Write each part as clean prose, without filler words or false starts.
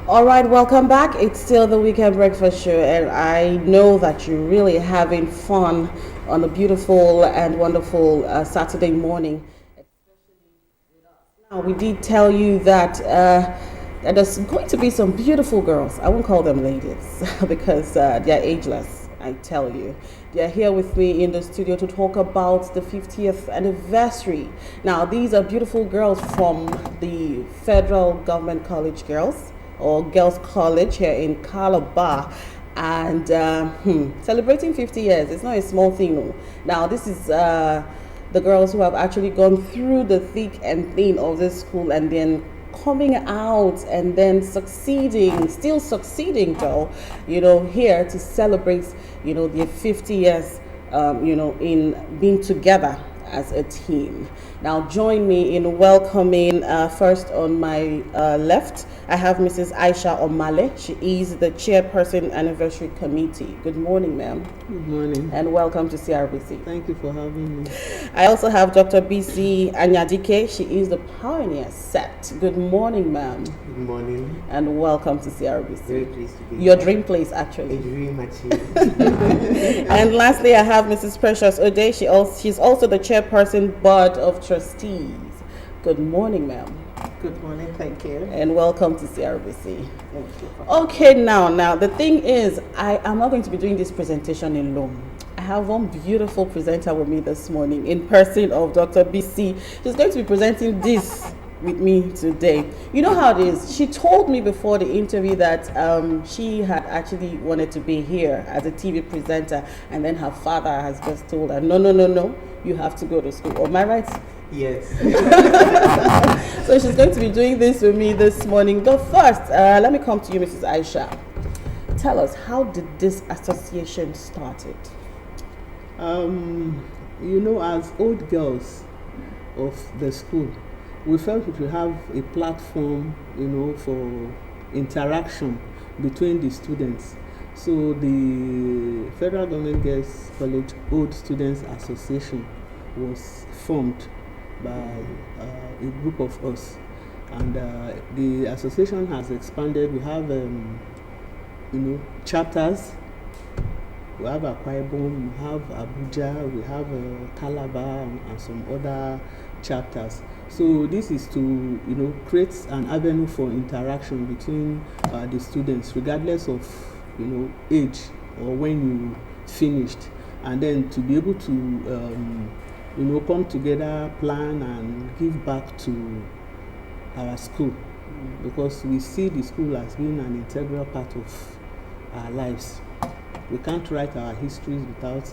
All right, welcome back. It's still the Weekend Breakfast Show, and I know that you're really having fun on a beautiful and wonderful Saturday morning. Now, we did tell you that there's going to be some beautiful girls. I won't call them ladies because they're ageless, I tell you. They're here with me in the studio to talk about the 50th anniversary. Now, these are beautiful girls from the Federal Government College Girls, or Girls College here in Calabar. And celebrating 50 years, it's not a small thing. No. Now, this is the girls who have actually gone through the thick and thin of this school and then coming out and then succeeding, still succeeding though, here to celebrate, their 50 years, in being together as a team. Now join me in welcoming, first on my left, I have Mrs. Aisha Omale. She is the chairperson anniversary committee. Good morning, ma'am. Good morning. And welcome to CRBC. Thank you for having me. I also have Dr. BC Anyadike. She is the pioneer set. Good morning, ma'am. Good morning. And welcome to CRBC. Very pleased to be Your here. dream place, actually. A dream achieved. And lastly, I have Mrs. Precious Ode. She's also the chairperson board of trustees. Good morning, ma'am. Good morning, thank you. And welcome to CRBC. Thank you. Okay, now the thing is, I am not going to be doing this presentation alone. I have one beautiful presenter with me this morning in person of Dr. BC. She's going to be presenting this with me today. You know how it is. She told me before the interview that she had actually wanted to be here as a TV presenter, and then her father has just told her, no, you have to go to school. Am I right? Yes. So she's going to be doing this with me this morning. But first, let me come to you, Mrs. Aisha. Tell us, how did this association started? As old girls of the school, we felt we should have a platform, for interaction between the students. So the Federal Government Girls College Old Students Association was formed by a group of us, and the association has expanded. We have chapters. We have Akwa Ibom, we have Abuja, we have Calabar, and some other chapters. So this is to create an avenue for interaction between the students, regardless of age or when you finished, and then to be able to come together, plan, and give back to our school, because we see the school as being an integral part of our lives. We can't write our histories without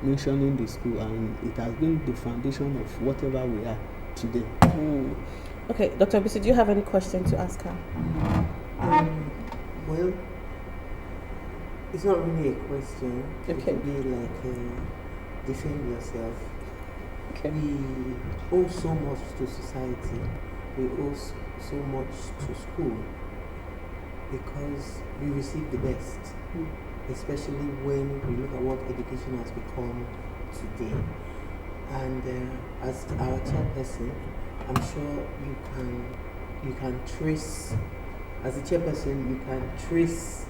mentioning the school, and it has been the foundation of whatever we are today. Okay, Dr. Bisi, do you have any question to ask her? Well, it's not really a question. Okay. It could be like defend yourself. Okay. We owe so much to society. We owe so much to school because we receive the best, especially when we look at what education has become today. And as our chairperson, I'm sure you can trace, as a chairperson, you can trace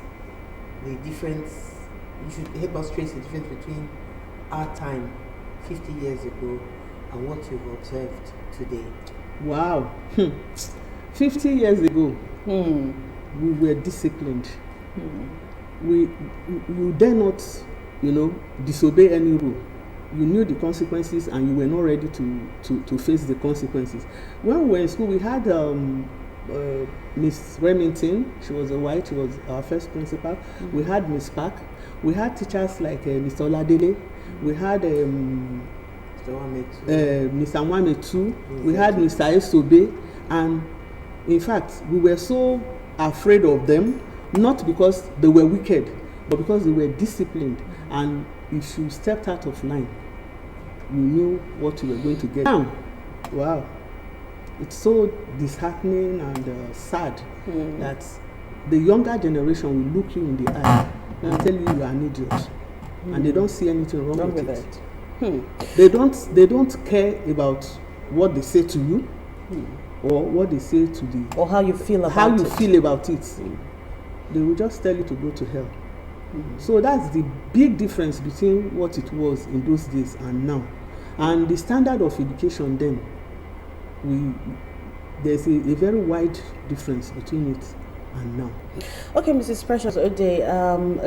the difference. You should help us trace the difference between our time 50 years ago and what you've observed today. Wow. 50 years ago, we were disciplined. You dare not, disobey any rule. You knew the consequences and you were not ready to face the consequences. When we were in school, we had Miss Remington. She was a white. She was our first principal. We had Miss Park. We had teachers like Mr. Oladele. We had Mr. Nwametu. We had Mr. Esobe. And in fact, we were so afraid of them, not because they were wicked, but because they were disciplined. And if you stepped out of line, you knew what you were going to get. Now, wow, it's so disheartening and sad that the younger generation will look you in the eye and tell you you are an idiot, and they don't see anything wrong with it. They don't care about what they say to you. or what they say to the Or how you feel about how it. you feel about it. They will just tell you to go to hell. So that's the big difference between what it was in those days and now. And the standard of education then, there's a very wide difference between it and now. Okay, Mrs. Precious Ode,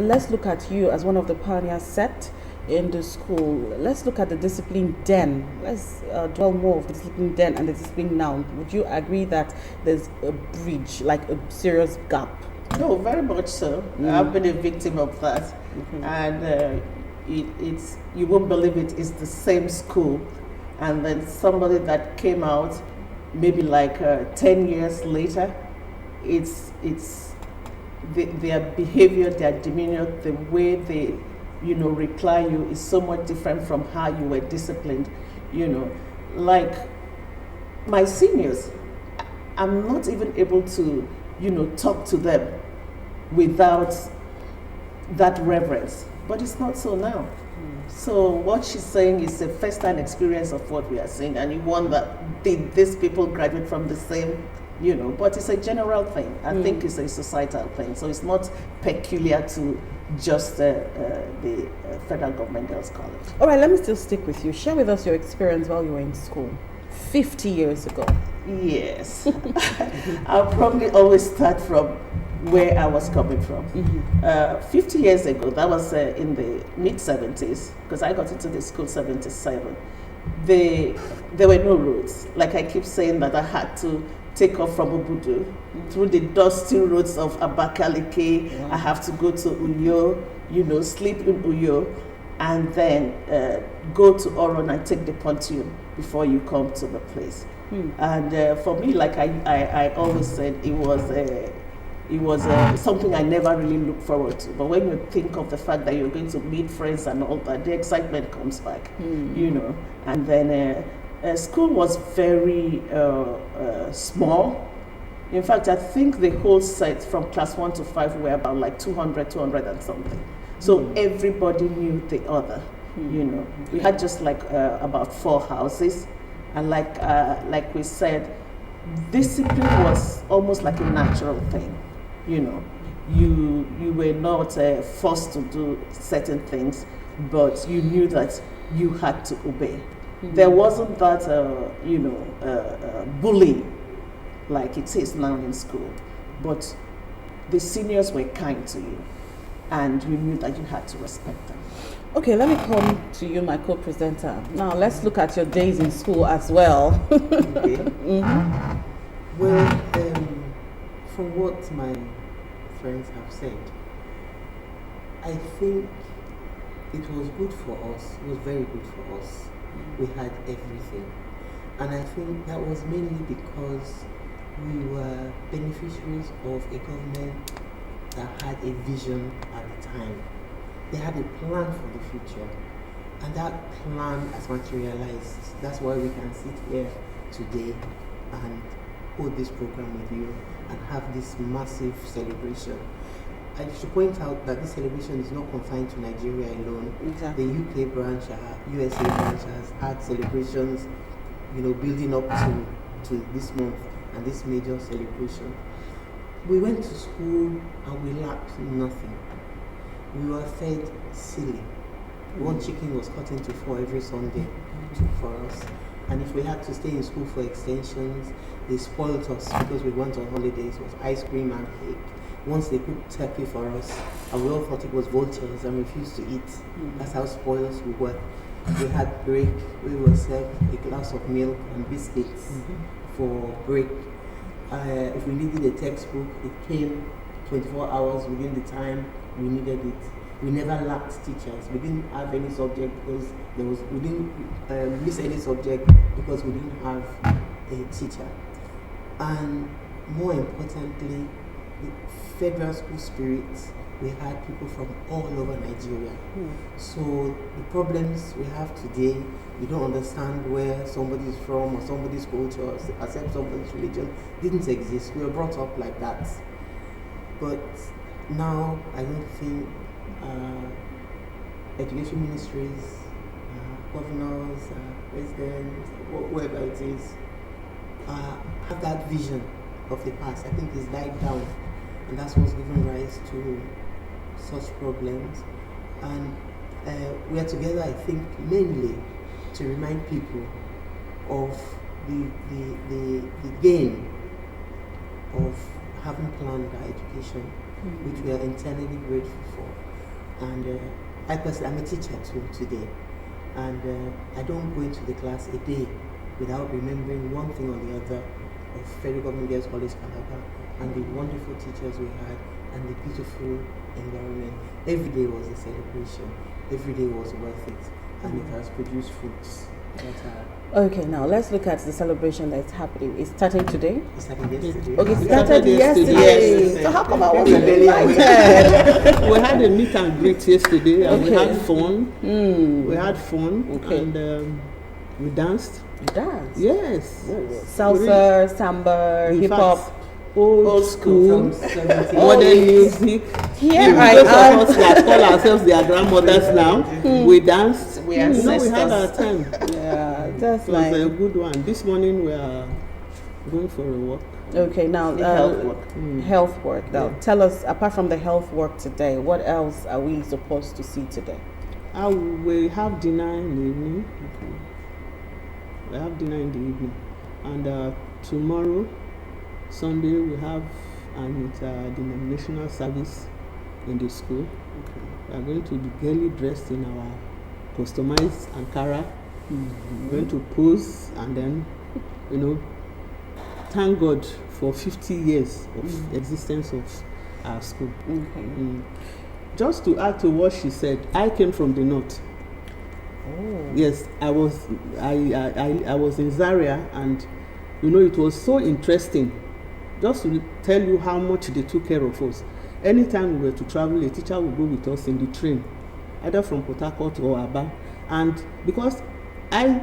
let's look at you as one of the pioneers set in the school. Let's look at the discipline then. Let's dwell more of the discipline then and the discipline now. Would you agree that there's a bridge, like a serious gap? No, very much so. I've been a victim of that, and it's you won't believe it. It's the same school, and then somebody that came out maybe like 10 years later, it's their behavior, their demeanor, the way they reply you is so much different from how you were disciplined. Like my seniors, I'm not even able to talk to them without that reverence. But it's not so now. So what she's saying is a first-hand experience of what we are saying, and you wonder, did these people graduate from the same, but it's a general thing. I think it's a societal thing. So it's not peculiar to just the Federal Government Girls College. All right, let me still stick with you. Share with us your experience while you were in school 50 years ago. Yes. I'll probably always start from where I was coming from. 50 years ago, that was in the mid-70s, because I got into the school 77. There were no roads. Like I keep saying that I had to take off from Obudu through the dusty roads of Abakaliki. Wow. I have to go to Uyo, sleep in Uyo, and then go to Oron and take the pontoon before you come to the place. And for me, like I always said, it was something I never really looked forward to. But when you think of the fact that you're going to meet friends and all that, the excitement comes back, And then school was very small. In fact, I think the whole set from class 1 to 5 were about like 200 and something. So everybody knew the other, We had just like about 4 houses. And like we said, discipline was almost like a natural thing. You were not forced to do certain things, but you knew that you had to obey. There wasn't that bullying like it is now in school, but the seniors were kind to you, and you knew that you had to respect them. Okay, let me come to you, my co-presenter. Now, let's look at your days in school as well. Okay. Well, from what my friends have said, I think it was good for us. It was very good for us. We had everything. And I think that was mainly because we were beneficiaries of a government that had a vision at the time. They had a plan for the future, and that plan has materialized. That's why we can sit here today and hold this program with you and have this massive celebration. I should point out that this celebration is not confined to Nigeria alone. Exactly. The UK branch, USA branch has had celebrations, building up to this month and this major celebration. We went to school and we lacked nothing. We were fed silly. One chicken was cut into 4 every Sunday for us. And if we had to stay in school for extensions, they spoiled us because we went on holidays. It was ice cream and cake. Once they cooked turkey for us, and we all thought it was vultures and refused to eat. That's how spoiled we were. We had break. We were served a glass of milk and biscuits for break. If we needed a textbook, it came 24 hours within the time we needed it. We never lacked teachers. We didn't have any subject because we didn't miss any subject because we didn't have a teacher. And more importantly, the federal school spirit, we had people from all over Nigeria. So the problems we have today, you don't understand where somebody's from or somebody's culture or accept somebody's religion, didn't exist. We were brought up like that. But now I don't think education ministries, governors, presidents, whoever it is, have that vision of the past. I think it's died down, and that's what's given rise to such problems. And we are together, I think, mainly to remind people of the gain of having planned our education, which we are internally grateful for. And I personally, I'm a teacher too today, and I don't go into the class a day without remembering one thing or the other of Federal Government Girls College Calabar and the wonderful teachers we had and the beautiful environment. Every day was a celebration. Every day was worth it, and it has produced fruits that are. Okay, now let's look at the celebration that's happening. It's starting today. It started yesterday. Okay, It started started yesterday. yesterday. So how come I Happy wasn't birthday. invited? We had a meet and greet yesterday, and we Okay. had fun. We had fun, Okay. and we danced. Dance. Yes. Salsa, samba, In hip fact, hop. Old From school, 17. modern music. Here Even I those am. of us that call ourselves their grandmothers now, we danced. We We had our ancestors. time. Yeah, that's It was a like. good one. This morning we are going for a walk. Okay, now The health work. health work. Now, Yeah. tell us, apart from the health work today, what else are we supposed to see today? We have dinner in the evening. We have dinner in the evening, and tomorrow, Sunday, we have an interdenominational service in the school. We are going to be gaily dressed in our customized Ankara. We're going to pose and then, thank God for 50 years of existence of our school. Okay. Just to add to what she said, I came from the north. Oh. Yes, I was in Zaria, and it was so interesting. Just to tell you how much they took care of us. Anytime we were to travel, a teacher would go with us in the train, either from Port Harcourt or Aba. And because I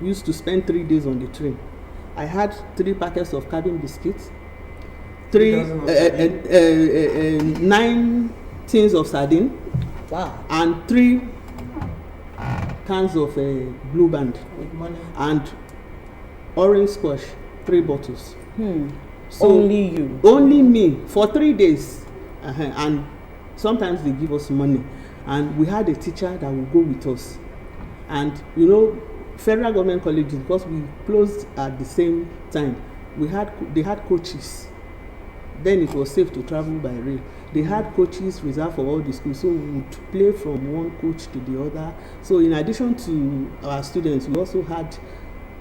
used to spend 3 days on the train, I had 3 packets of cabin biscuits, 9 tins of sardine, Wow. and 3 cans of Blue Band, With money. and orange squash, 3 bottles. So Only you. only me for 3 days, and sometimes they give us money, and we had a teacher that would go with us. And Federal Government College, because we closed at the same time, they had coaches. Then it was safe to travel by rail. They had coaches reserved for all the schools, so we would play from one coach to the other. So in addition to our students, we also had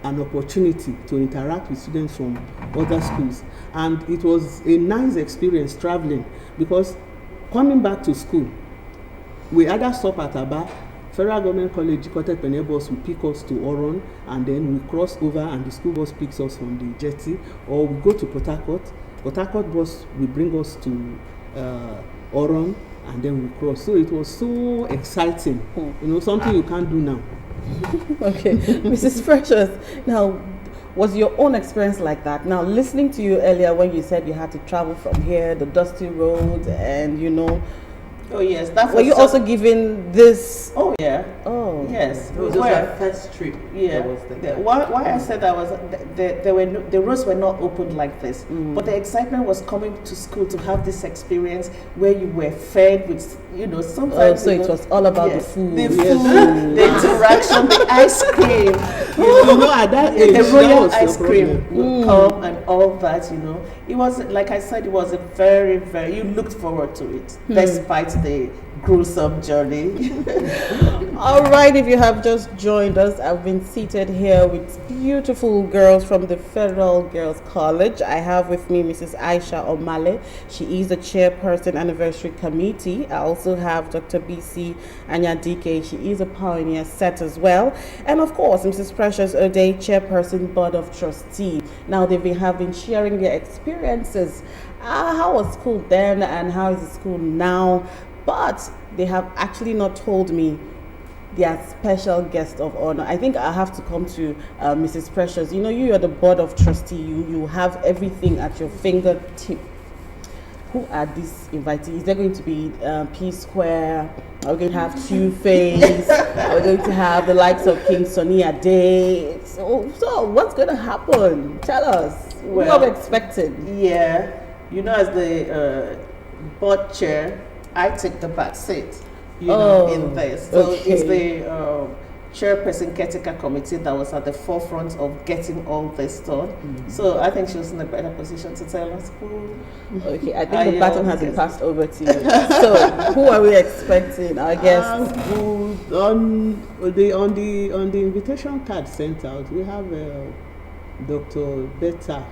an opportunity to interact with students from other schools, and it was a nice experience traveling, because coming back to school, we either stop at Aba, Federal Government College Ikotek Pene bus will pick us to Oron, and then we cross over and the school bus picks us from the jetty, or we go to Port Harcourt. Port Harcourt bus will bring us to Oron, and then we cross. So it was so exciting, something you can't do now. Okay, Mrs. Precious, now, was your own experience like that? Now, listening to you earlier when you said you had to travel from here, the dusty road, and Oh yes, that was. were you also given this? Oh yeah. Oh, Yes. It was just Where? our first trip. Yeah. That was Why I said that was the roads were not opened like this, but the excitement was coming to school to have this experience where you were fed with sometimes. so it was all about the yes, food. the Yes. food, the interaction, the ice cream, At that age, the that royal was the ice cream problem. would come and all that. It was, like I said, it was a very, very. You looked forward to it despite the gruesome journey. All right, if you have just joined us, I've been seated here with beautiful girls from the Federal Girls College. I have with me Mrs. Aisha Omale. She is the chairperson anniversary committee. I also have Dr. BC Anyadike. She is a pioneer set as well. And of course, Mrs. Precious O'Day, chairperson board of trustee. Now they've been sharing their experiences. How was school then and how is the school now? But they have actually not told me their special guest of honor. I think I have to come to Mrs. Precious. You are the board of trustee. You have everything at your fingertip. Who are these invitees? Is there going to be P Square? Are we going to have Two-Face? Are we going to have the likes of King Sunny Ade? So what's going to happen? Tell us. What are we expecting? Yeah, as the board chair, I take the back seat. In this. So it's the chairperson caretaker committee that was at the forefront of getting all this done. So I think she was in a better position to tell us who. Okay, I think the baton has been passed over to you. So who are we expecting? I guess on the invitation card sent out, we have Dr. Betta.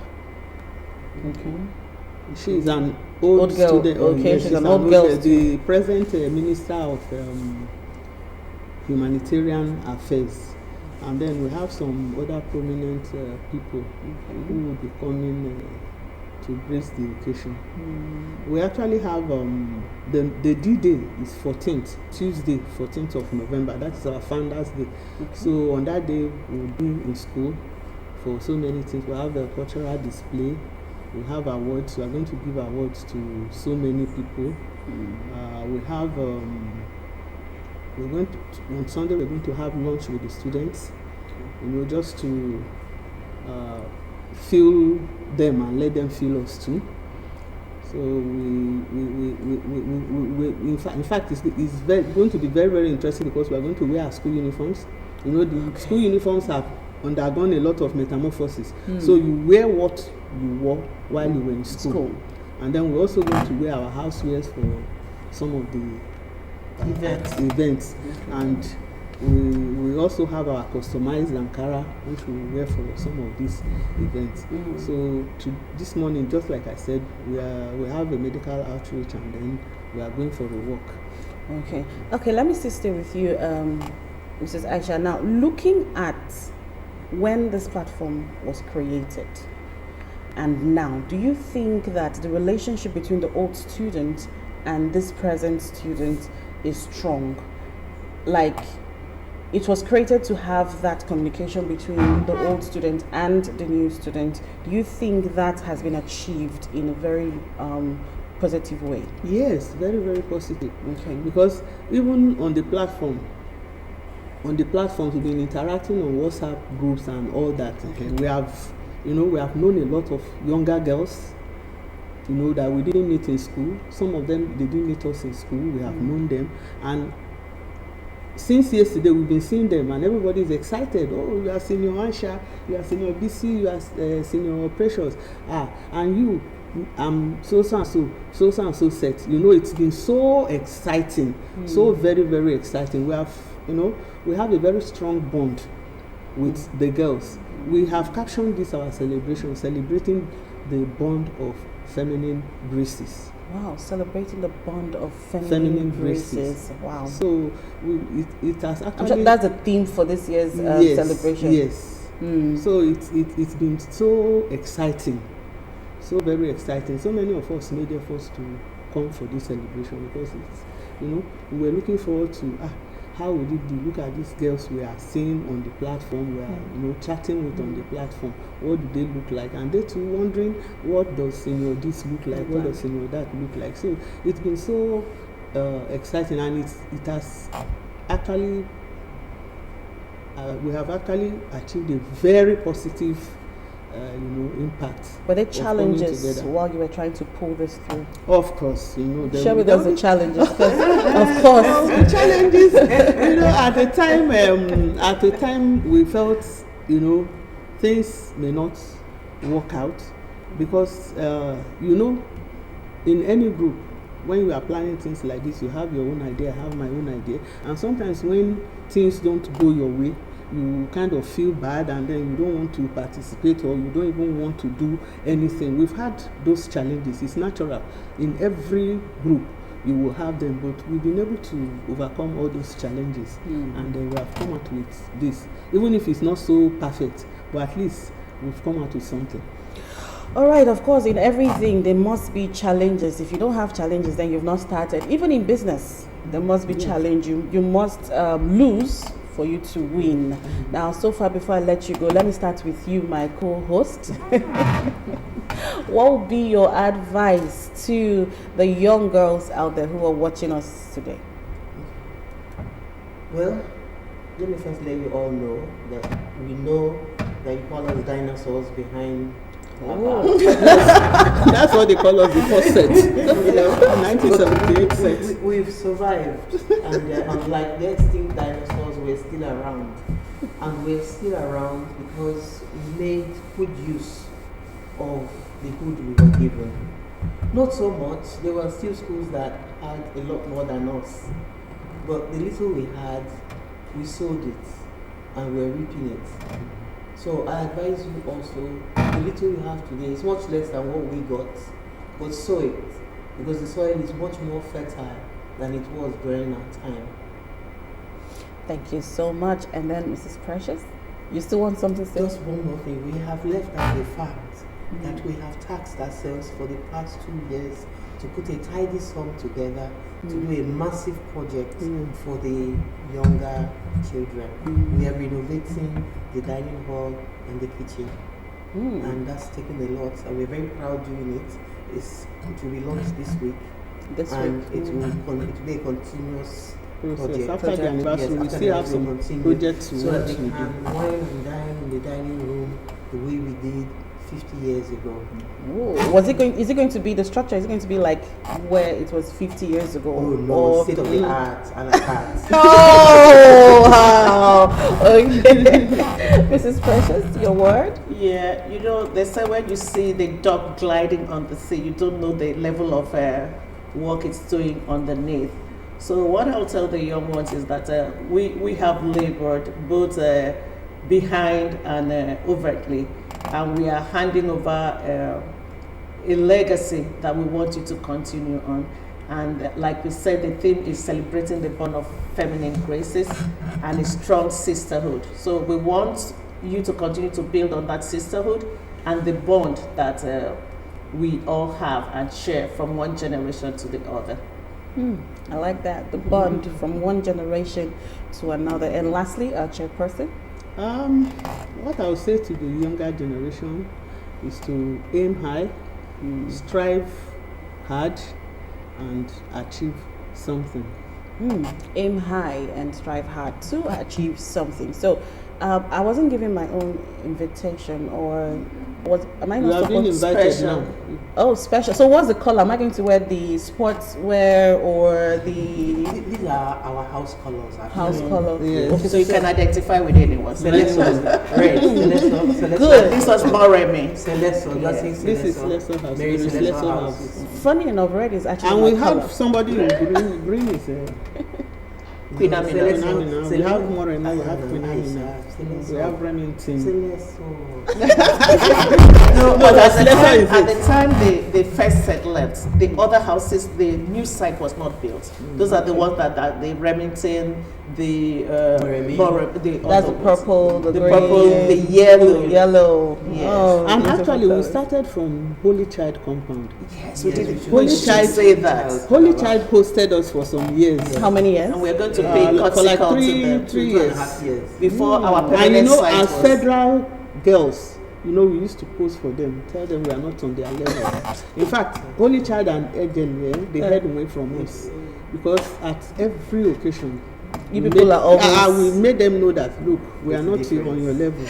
Okay. She's an old girl. student. Okay, she's an old girl. The present Minister of Humanitarian Affairs. And then we have some other prominent people who will be coming to grace the occasion. We actually have the D-Day is 14th, Tuesday, 14th of November. That is our Founders Day. So on that day, we'll be in school for so many things. We'll have a cultural display. We have awards. We are going to give awards to so many people. We have on Sunday we're going to have lunch with the students. Just to feel them and let them feel us too. So in fact it's going to be very, very interesting because we are going to wear our school uniforms. The school uniforms have undergone a lot of metamorphosis. So you wear what you wore while you were in school. And then we're also going to wear our housewares for some of the events. And we also have our customized Ankara, which we wear for some of these events. So this morning, just like I said, we have a medical outreach, and then we are going for a walk. Okay. Let me still stay with you, Mrs. Aisha. Now, looking at when this platform was created and now, do you think that the relationship between the old student and this present student is strong? Like, it was created to have that communication between the old student and the new student. Do you think that has been achieved in a very positive way? Yes, very, very positive. Because even on the platforms, we've been interacting on WhatsApp groups and all that. We have known a lot of younger girls, that we didn't meet in school. Some of them, they didn't meet us in school. We have known them. And since yesterday, we've been seeing them, and everybody is excited. Oh, you are Senior Aisha, you are Senior BC, you are Senior Precious. And you, so and so set. It's been so exciting, so very, very exciting. We have a very strong bond with the girls. We have captioned this our celebration, celebrating the bond of feminine graces. Wow, celebrating the bond of feminine graces. Wow. So it has actually... I'm sure that's the theme for this year's celebration. Yes. So it's been so exciting, so very exciting. So many of us made efforts to come for this celebration because it's, we were looking forward to how would it be? Look at these girls we are seeing on the platform, we are chatting with on the platform. What do they look like? And they too wondering, what does Senior this look like? What does Senior that look like? So it's been so exciting, and it has actually we have actually achieved a very positive impact. Were there challenges while you were trying to pull this through? Of course, share with us the challenges, because of course the challenges. At the time we felt things may not work out because in any group, when you are planning things like this, you have your own idea, I have my own idea, and sometimes when things don't go your way, you kind of feel bad, and then you don't want to participate, or you don't even want to do anything. We've had those challenges. It's natural. In every group, you will have them, but we've been able to overcome all those challenges, and then we have come out with this. Even if it's not so perfect, but at least we've come out with something. All right, of course, in everything, there must be challenges. If you don't have challenges, then you've not started. Even in business, there must be challenge. You must lose for you to win. Now, so far, before I let you go, let me start with you, my co-host. What would be your advice to the young girls out there who are watching us today? Well, let me first let you all know that we know that you call us dinosaurs behind Oh. That's what they call us before set. 1978 set. We've survived, and unlike the extinct dinosaurs, we're still around. And we're still around because we made good use of the good we were given. Not so much, there were still schools that had a lot more than us. But the little we had, we sold it, and we're reaping it. So I advise you also, the little you have today is much less than what we got, but sow it, because the soil is much more fertile than it was during our time. Thank you so much. And then, Mrs. Precious, you still want something to say? Just one more thing, we have left out the fact that we have taxed ourselves for the past 2 years to put a tidy sum together to do a massive project for the younger children. We are renovating the dining hall and the kitchen, and that's taken a lot, and we're very proud doing it. It will be launched this week, and it will be a continuous project. After the anniversary, we still have some projects to so that they do. can wine and dine in the dining room the way we did 50 years ago. Ooh. Is it going to be the structure? Is it going to be like where it was 50 years ago? Oh no, Or state of the art, a la carte. Oh, wow. Okay. Mrs. Precious, your word? Yeah, you know, they say when you see the dog gliding on the sea, you don't know the level of work it's doing underneath. So what I'll tell the young ones is that we have labored both behind and overtly, and we are handing over a legacy that we want you to continue on. And like we said, the theme is celebrating the bond of feminine graces and a strong sisterhood. So we want you to continue to build on that sisterhood and the bond that we all have and share from one generation to the other. I like that. The bond from one generation to another. And lastly, our chairperson. What I would say to the younger generation is to aim high, strive hard, and achieve something. Aim high and strive hard to achieve something. So I wasn't given my own invitation, or am I You not have been supposed invited special? now. Oh, special. So what's the color? Am I going to wear the sports wear or the These are our house colors. Actually. house color? Yes. Okay, So you can identify with anyone. Celeste, red. Celeste, Good. This was more Remy. Celeste, just say This is Celeste. Lesser House. Mary There is Celeste Lesser House. House. Funny enough, red is actually And my we color. have somebody in green. Green is Queen Amina. Celeste, Queen Amina. We Celeste. have Morena, we have Queen Amina. Celeste. We have Remington. Celeste. No, but that's at lesser, is the time they first settled, the other houses, the new site was not built. Those are the ones that the Remington, the Moremi. That's the purple, the green, purple, the yellow. yellow. Yes. Oh, And beautiful actually, we colors. started from Holy Child Compound. Yes, we Yes, did. we should. We Holy should Child- say that. Holy Child hosted us for some years. How many years? And we're going to pay For courtesy like call to three them 2.5 years. before our permanent And you know, site as was. federal girls, you know, we used to post for them, tell them we are not on their level. In fact, Holy Child and Ejel, they heard away from us, because at every occasion, You we people made- are always- we made them know that, look, we are It's not different. on your level.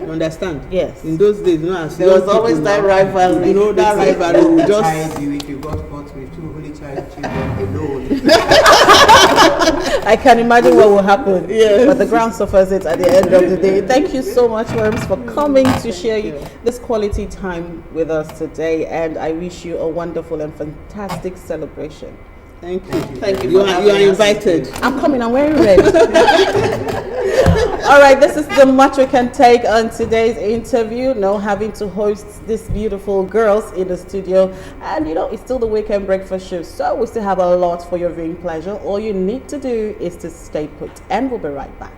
You understand? Yes. In those days, you know, as There young was always people that now, rivalry. You know, that rivalry will just. Child, if you got caught with 2 Holy Child children alone. I can imagine what will happen. Yes. But the ground suffers it at the end of the day. Thank you so much, Worms, for coming to share this quality time with us today. And I wish you a wonderful and fantastic celebration. Thank you. Thank you You for are having us. invited. I'm coming, I'm wearing red. All right, this is the much we can take on today's interview. No having to host these beautiful girls in the studio. And you know, it's still the weekend breakfast show, so we still have a lot for your viewing pleasure. All you need to do is to stay put, and we'll be right back.